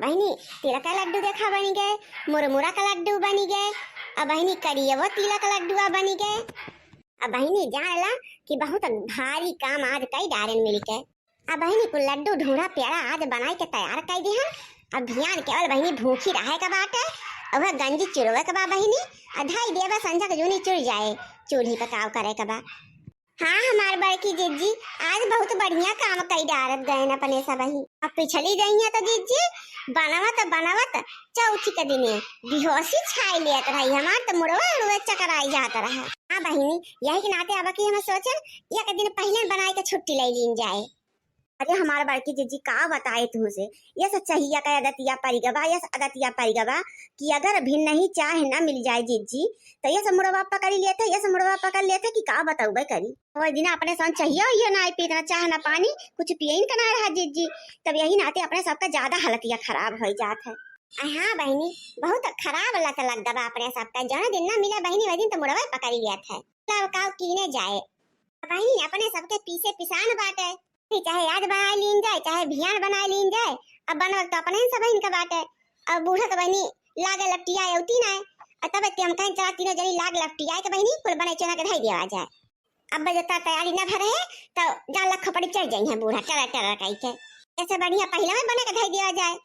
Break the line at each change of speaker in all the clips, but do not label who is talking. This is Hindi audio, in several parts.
बहनी तिला का लड्डू देखा बनी गए, मुरमुरा का लड्डू बनी गए, अब बहनी करियवा तिला का लड्डू बनी गए। अब बहनी जानला कि बहुत भारी काम आज कई डारन मिल के। अब बहनी को लड्डू ढूंढा प्यारा आज बनाई के तैयार कर दी है। अब ध्यान केवल बहनी भूखी रहे का बात है, अब वह गंजी चुरवे का बा बहनी अधाई देवा संझा के जूनी चुर जाए चूल्ही पर काव करे का बा। हाँ हमार बड़की जीजी आज बहुत बढ़िया काम कई डारत गए न अपने सब ही। अब पिछली गई है तो जीजी बनावत चौथी के दिने बेहोशी छाई लेत रही, हमार तो मुड़वा रुए चकराई जात रहा। हाँ बहिनी यही के नाते अब की हम सोचन एक दिन पहले बनाए के छुट्टी ले लीन जाए। अरे हमारे बड़की जीजी का बताए तुझसे ये सच्चाहिया का अदतिया परिगवा यस अदतिया परिगवा कि अगर भिन्न ही चाह न मिल जाए जीजी तो ये मुड़वा पकड़ लेते, ये मुड़वा पकड़ लेते कि का बताऊ भाई करी। और दिन अपने संग चाहिए ये ना पीना चाह ना पानी कुछ पिए का ना रहा जीजी, तब यही नाते अपने सबका ज्यादा हालतिया खराब हो जात है। हाँ बहनी बहुत खराब लत लग दबा अपने सबका, जहाँ दिन ना मिला बहनी वही दिन तो मुड़वा पकड़ लिया था। काव कीने जाए बहनी अपने सबके पीछे पिसान बाटे, चाहे आज बना लीन जाए चाहे भियान बना लीन जाए। अब बनल तो अपने सब इनका बात है। अब बूढ़ा तो बहनी लागे लपटिया उठी ना है, तब हम कहीं चला तीनों जनी लाग लपटिया के बहनी कुल बने चना के धाई दिया जाए। अब बजता तैयारी न भरे तो जान लख पड़ी चढ़ जाई है बूढ़ा टरा टरा कहीं के, ऐसे बढ़िया पहले में बने के धाई दिया जाए।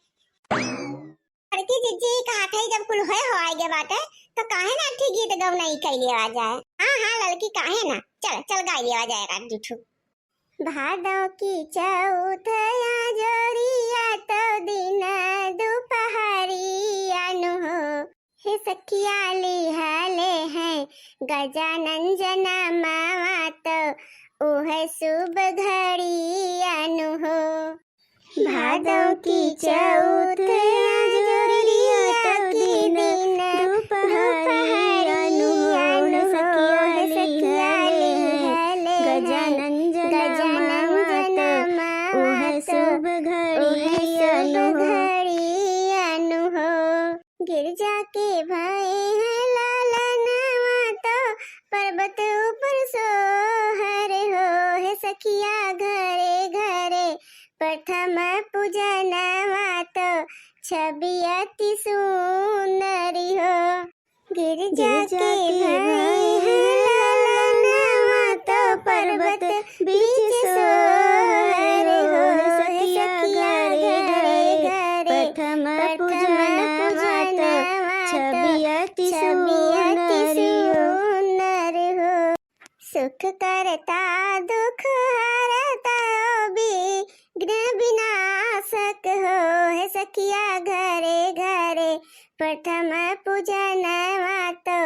लड़की जीजी कहा थे जब कुल हो आएगे बात है तो काहे ना ठीक गीत गौ नहीं कह लिया जाए। हाँ लड़की काहे ना चल गा लिया जाएगा जुठू। भादों की चौथया जोरिया तो दिन दोपहरिया नु हो, हे सखिया लिहाले हैं गजानन जना मावा तो ओह शुभ घड़िया नु हो। भादों की चौथया जोरिया तो दिन दोपहरिया नु हो, सखिया लिहाले गजानन गिरजा के भाई है लाला नवा तो पर्वत ऊपर सोहर हो, है सखिया घरे घरे प्रथम पूजनवा तो छवि अति सुंदरी हो। गिरजा के भाई है लाला नवा तो पर्वत बीच सोहर हो, सखिया घरे घरे प्रथम सुख करता दुख हरता विघ्न विनाशक हो, है सखिया घरे घरे प्रथम पूजनवा तो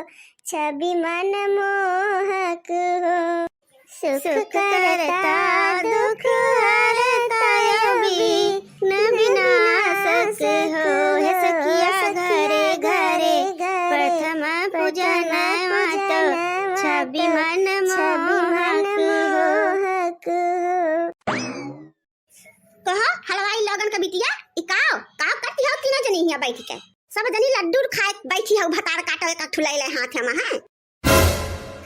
छवि मन मोहक हो। सुख करता दुख हरता विघ्न विनाशक हो, है सखिया घरे घरे प्रथम पूजनवा तो छवि मन कहो हलवाई लगन का बिटिया इकाओ काव करती हो तीनों जनी हिया बैठ के सब जनी लड्डू खाए बैठी हो भतार काटे का ठुलैले हाथ में है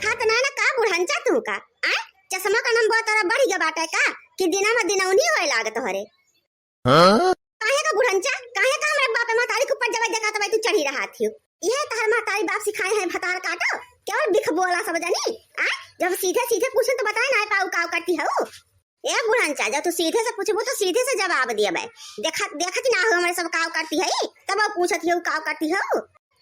खात ना का बुढ़ंचा तू का आ चश्मा का नंबर तोरा बढ़ी ग बाटे का कि दिना में दिनौनी होए लागत हरे। काहे का बुढ़ंचा काहे का हमरे बाप मातारी के ऊपर जब देखा तब तू चढ़ी रहा थी। ये तहर मातारी बाप सिखाए हैं भतार काटो केवल बिख बोला सब जनी आ जब सीधे सीधे पूछे तो बताए ना पाऊ काव करती हो। ए बुढ़ंचा जब तू सीधे से पूछबो तो सीधे से जवाब दियबे, देखत ना हो हमरे सब काव करती है तब पूछत हो काव करती हो,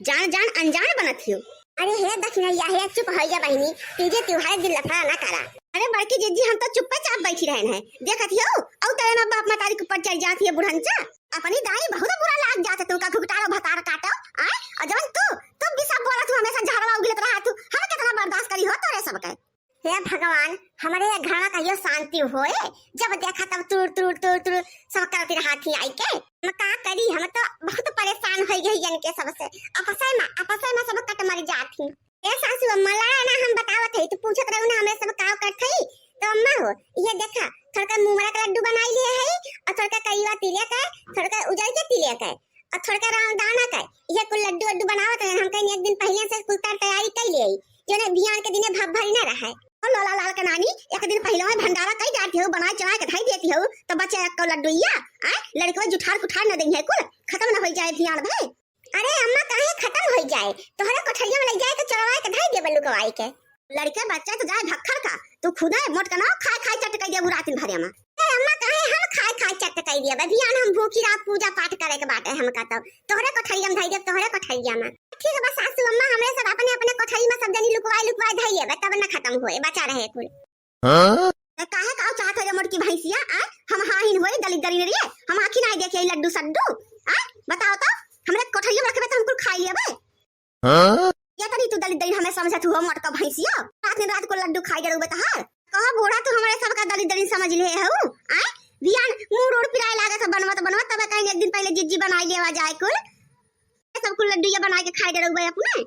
जान अनजान बनत हो। अरे हे दखिनैया हे चुप होइया बहिनी तीजे त्योहार दिन लफड़ा ना करा। अरे बड़की जीजी हम तो चुपचाप बैठी रहन है देखत हो औ तेरे मां बाप मातारी के ऊपर चढ़ जाती है बुढ़ंचा। अपनी दाई बहुत बुरा लाग जात तुमका घुघटारो भतार काटो आ अजवन तू भी सब बोला तू हमेशा झाड़वा उगलत रहा तू हम कितना बर्दाश्त करी हो तोरे सब के। हे भगवान हमारे घर में कहियो शांति होए, जब देखा तब तुर सब करती रहाती आई के हम का करी। हम तो बहुत परेशान हो गई जन के सबसे आपस में सब कट मर जाती। ए सासू अम्मा ला ना हम बतावत है तू पूछत रहू ना हमें सब काव करत है तो अम्मा हो ये देखा थोड़ा मुंगरा का लड्डू बनाई लिए है और थोड़ा कईवा तिले का थोड़ा उजल के तिले का और थोड़ा रामदाना का ये कुल लड्डू बनावत है। हम कहीं एक दिन पहले से कुल तैयारी कर लिए जो ना बियान के दिने भाप भरी ना रहा है। लाला लाल के नानी एक दिन पहले में भंडारा कई जाती हो बनाए चढ़ा के धाई देती हो तो बच्चे एक को लड्डूया आ लड़को जुठार कुठार न देंगे कुल खत्म न हो जाए ध्यान भाई। अरे अम्मा काहे खत्म हो जाए तोहरे कोठरिया में लग जाए तो चढ़वाए के धाई दे बल्लू कवाई के लड़के बच्चे तो जाए भक्खर का तू खुद है मोट का ना खाए खाए चट कई दे रात भर में। अम्मा काहे हम खाए खाए चट कई दिया ध्यान हम भूखी रात पूजा पाठ करे के बाटे हम कहता तोहरे कोठरिया में धाई दे तोहरे कोठरिया में ठीक है बस सासू अम्मा हमरे सब अपने अपने कोठरी में सब जनी लुकवाई धाइए तब न खत्म होए बचा रहे कुल। काहे का चाहत है मोट की भैंसिया आ हम हाहिन होए दलित दरी रे हम आखी नहीं देखे लड्डू सड्डू आ बताओ तो हमरे कोठरिया में रखबे त हम कुल खाई लेबे या तरी तू दलित दरी हमें समझत हो मोट का भैंसिया रात को लड्डू खाई जरूर तहार कहा बूढ़ा तू हमरे सब का दलित दरी समझ ले हो आ बियान मुंह रोड पिराए लागत बनवत तब कहीं एक दिन पहले जिज्जी बनाई लेवा जाए कुल सब कुल लड्डू या बना के खाई जरूर अपने।